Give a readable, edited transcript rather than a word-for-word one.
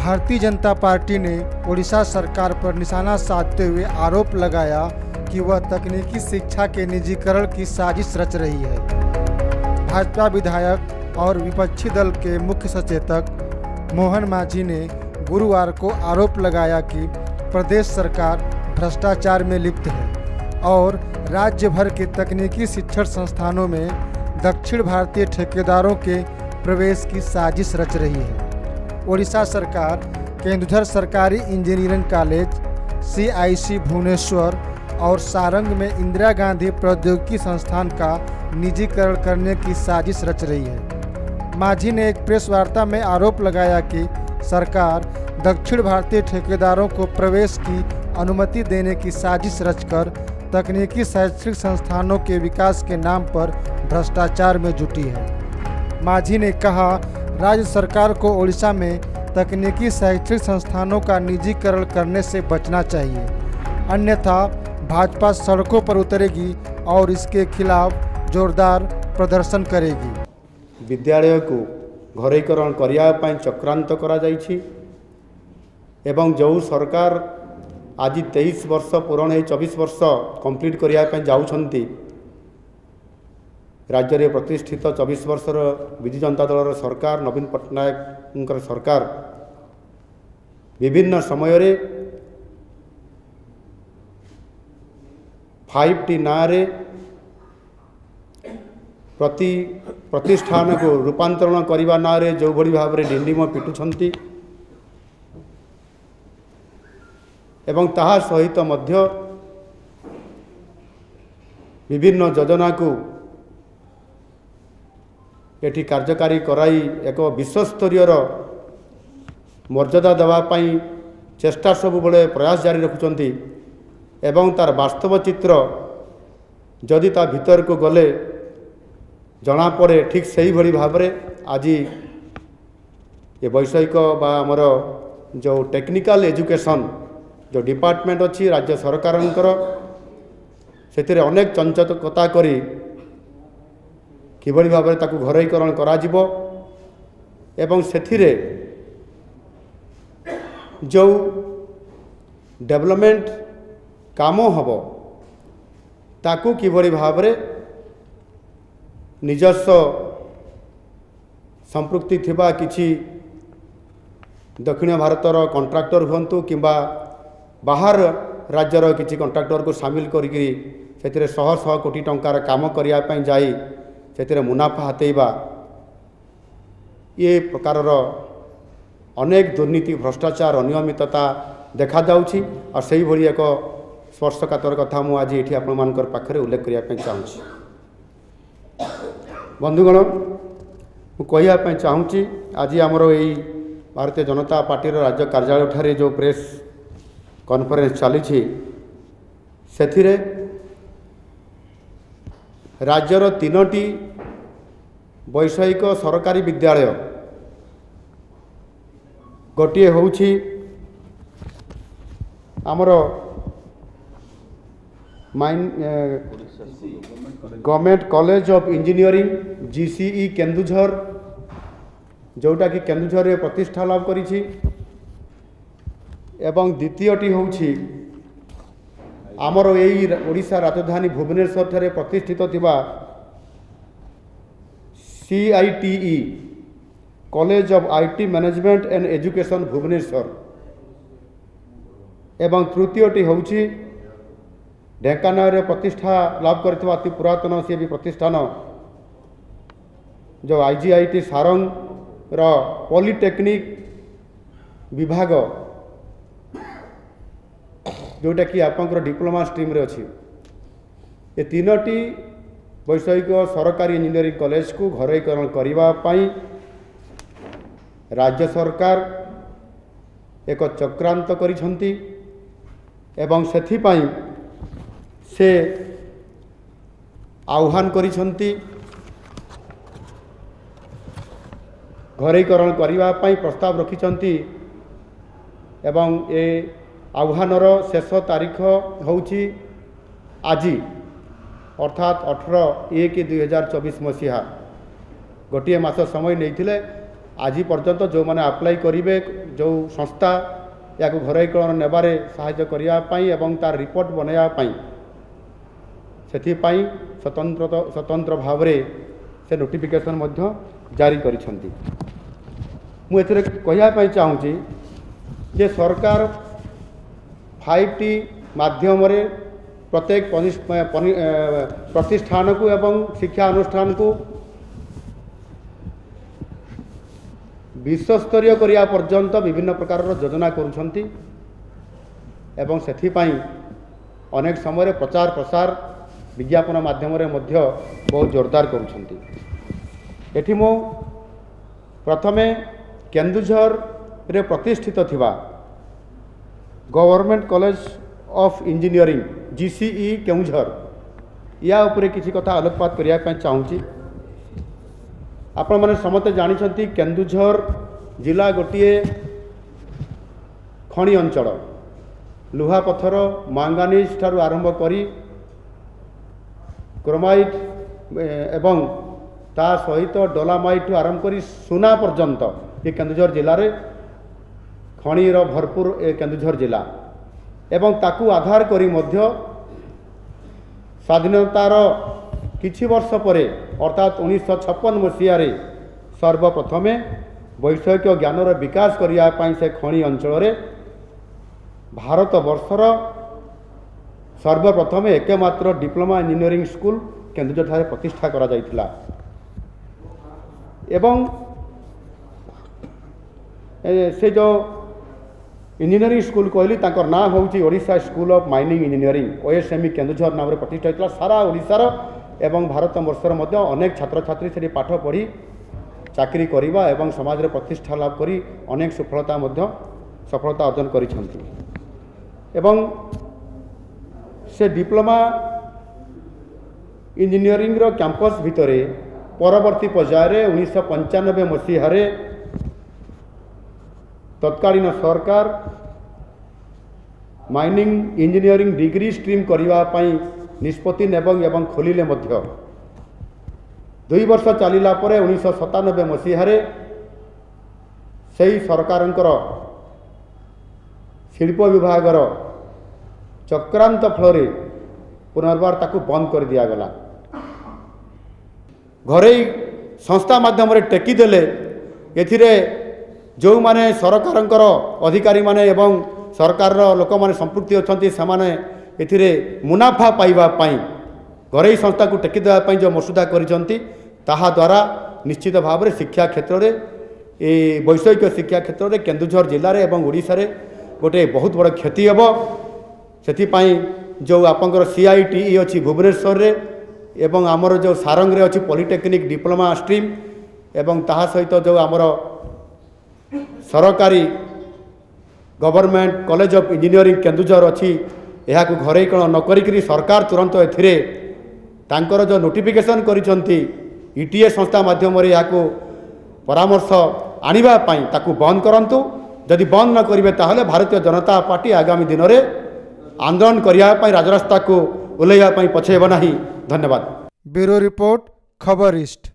Bharatiya Janata party ने ओडिशा सरकार पर निशाना साधते हुए आरोप लगाया कि वह तकनीकी शिक्षा के निजीकरण की साजिश रच रही है। भाजपा विधायक और विपक्षी दल के मुख्य सचेतक मोहन मांझी ने गुरुवार को आरोप लगाया कि प्रदेश सरकार भ्रष्टाचार में लिप्त है और राज्य भर के तकनीकी शिक्षण संस्थानों में दक्षिण भारतीय ठेकेदारों के प्रवेश की साजिश रच रही है। ओडिशा सरकार केंदुझर सरकारी इंजीनियरिंग कॉलेज, CIC भुवनेश्वर और सारंग में इंदिरा गांधी प्रौद्योगिकी संस्थान का निजीकरण करने की साजिश रच रही है। मांझी ने एक प्रेस वार्ता में आरोप लगाया कि सरकार दक्षिण भारतीय ठेकेदारों को प्रवेश की अनुमति देने की साजिश रचकर तकनीकी शैक्षणिक संस्थानों के विकास के नाम पर भ्रष्टाचार में जुटी है। मांझी ने कहा, राज्य सरकार को ओडिशा में तकनीकी शैक्षणिक संस्थानों का निजीकरण करने से बचना चाहिए, अन्यथा भाजपा सड़कों पर उतरेगी और इसके खिलाफ जोरदार प्रदर्शन करेगी। विद्यालय को घरेकरण करने चक्रांत करा जाइछि एवं जो सरकार आज 23 वर्ष पूरण 24 वर्ष कंप्लीट करने जाउछंती, राज्य में प्रतिष्ठित 24 वर्षर विजु जनता दल सरकार नवीन पट्टनायक सरकार विभिन्न समय रे 5T नारे प्रतिष्ठान को रूपांतरण करने नारे जो भली भाव में डिंडिम पिटुछंती एवं ताहा सहित मध्य विभिन्न योजना को एठी कार्यकारी कराई एक विश्वस्तरीय मर्यादा देवाई चेष्टा सब बड़े प्रयास जारी रखुचंती एवं तार वास्तव चित्र जदि ता भीतर को गले जना पड़े ठीक सही भली भाव में आज ये वैषयिक बा आमर जो टेक्निकल एजुकेशन जो डिपार्टमेंट अच्छी राज्य सरकार से अनेक चंचकता करी किभली भाव में ताकू घरेकरण करा जिवो एवं सेथिरे जो डेवलपमेंट काम हबो ताकू किभली भाव में निजस्व संपृक्ति थिबा किछि दक्षिण भारतर कंट्राक्टर हुंतु किंबा बाहर राज्यर किछि कंट्राक्टर को शामिल करिकरी सेथिरे शह शह कोटी टंकार काम करिया पई जाई से मुनाफा हातेबा ये प्रकार अनेक दुर्नीति भ्रष्टाचार अनियमितता देखा जाउछि और सही भली एक स्पर्शकातर कथा मु आज ये आपण मानकर पाखरे उल्लेख करने चाहूँगी। बंधुगण मु कहवाई चाहूँगी आज आमर यही भारतीय जनता पार्टी राज्य कार्यालय ठारे जो प्रेस कॉन्फ्रेंस चली से राज्यर 3टी वैषयिक सरकारी विद्यालय गोटे होउछि आमर government college of engineering GCE Keonjhar जोटा कि केन्दुझर रे प्रतिष्ठा लाभ करिछि एवं द्वितीयटी होउछि आमर यही ओडिशा राजधानी भुवनेश्वर ठारे प्रतिष्ठित थिबा CITE college of IT management and education Bhubaneswar एवं तृतीयटी होउछि ढेंकानाल रे प्रतिष्ठा लाभ करथिबा अति पुरातन से भी प्रतिष्ठान जो IGIT सारंग रो पॉलिटेक्निक विभाग जोटा कि आपंकर डिप्लोमा स्ट्रीम रे अछि। ये 3टी वैषयिक सरकारी इंजीनियरिंग कॉलेज को घरेकरण करने पाई राज्य सरकार एक चक्रांत करिछंती एवं सेथिपाई से आह्वान करिछंती घरेकरण करने पाई प्रस्ताव रखिछंती एवं ए आह्वानर शेष तारीख होउछि आज अर्थात 18/1/2024 मसीहा गोटे मास समय नहीं आज पर्यंत जो मैंने अप्लाई करेंगे जो संस्था या घरोईकरण नेबारे साहाय्य करने एवं तार रिपोर्ट बनवाई से स्वतंत्र भाव से नोटिफिकेशन जारी करिसेंती। मु एथिरे कहिया चाहूँगी जे सरकार 5T माध्यम रे प्रत्येक प्रतिष्ठान को एवं शिक्षा अनुष्ठान को विश्वस्तरीय करिया पर्यंत विभिन्न प्रकार योजना करुछंती एवं सेथिपाई अनेक समय प्रचार प्रसार विज्ञापन माध्यम रे मध्य बहुत जोरदार करुछंती। एठी मो प्रथमे केन्दुझर रे प्रतिष्ठित थिबा government college of engineering GCE Keonjhar या उपरे किसी कथा आलोकपात करिया पय चाहूँगी। आपण माने समस्त जानिछंती केन्दुझर जिला गोटिए खनि अंचल लुहा पत्थर मांगानीज ठारू आरंभ करी क्रोमाइट एवं ता सहित डोलामाइट आरंभ करी सुना पर्यंत ये केन्दुझर जिले में खनिर भरपूर ए केन्दुझर जिला एवं ताकू आधार करी मध्य स्वाधीनतार किछि वर्ष परे अर्थात 1956 मसीह सर्वप्रथम वैषयिक ज्ञानर विकास करने से खनि अंचल भारत वर्षर सर्वप्रथम एकमात्र डिप्लोमा इंजीनियरिंग स्कूल केन्दुझर ठारे प्रतिष्ठा करा जाइथिला एवं से जो इंजीनियरिंग स्कूल कहली तांकर नाम होउची Odisha school of mining engineering OSME Keonjhar नाम प्रतिष्ठा होइतिला। सारा ओडिशार एवं भारत वर्षर मध्य अनेक छात्र छात्री से पाठ पढ़ी चाकरी करिबा एवं समाज रे प्रतिष्ठा लाभ करी अनेक सफलता अर्जन करिसेंती एवं से डिप्लोमा इंजीनियरिंग रो कैंपस भितरे परवर्ती पर्यायर 1995 मसीह तत्कालीन सरकार माइनिंग इंजीनियरिंग डिग्री स्ट्रीम करने निष्पत्ति एवं खोलिले मध्य 2 वर्ष चलिला परे 1997 मसीह सही सरकारंकर शिल्प विभागर चक्रांत फल पुनर्बार ताकू बंद कर दिया गला। घरे संस्था माध्यम टेकीदेले एथिरे जो माने सरकारंकर अधिकारी माने एवं सरकार लोक माने संपृक्ति अछंती समाने एथिरे मुनाफा पाइबा पाई घरे संस्था को टेकी देबा पाई जो मसुदा करिसंती ताहा द्वारा निश्चित भाव में शिक्षा क्षेत्र में ए वैषयिक शिक्षा क्षेत्र में केन्दुझर जिले में एवं ओडिशा रे गोटे बहुत बड़ क्षति हेबो। सेथिपाई जो आपंकर CITE अच्छी भुवनेश्वर रे एवं आमर जो सारंग रे अच्छी पॉलिटेक्निक डिप्लोमा स्ट्रीम एवं ताहा सहित जो आमर सरकारी government college of engineering Keonjhar अच्छी यहाँ को घरोईकरण न करी सरकार तुरंत एथिरे तांकर जो नोटिफिकेशन करिसंती ETA संस्था माध्यम यहाँ को परामर्श आनिबा पाई ताकू बंद करंतु। जदि बंद न करिवे ताहले भारतीय जनता पार्टी आगामी दिन में आंदोलन करने राजरास्ता को ओह्लैवा पछेब नहीं। धन्यवाद। Bureau report खबरिस्ट।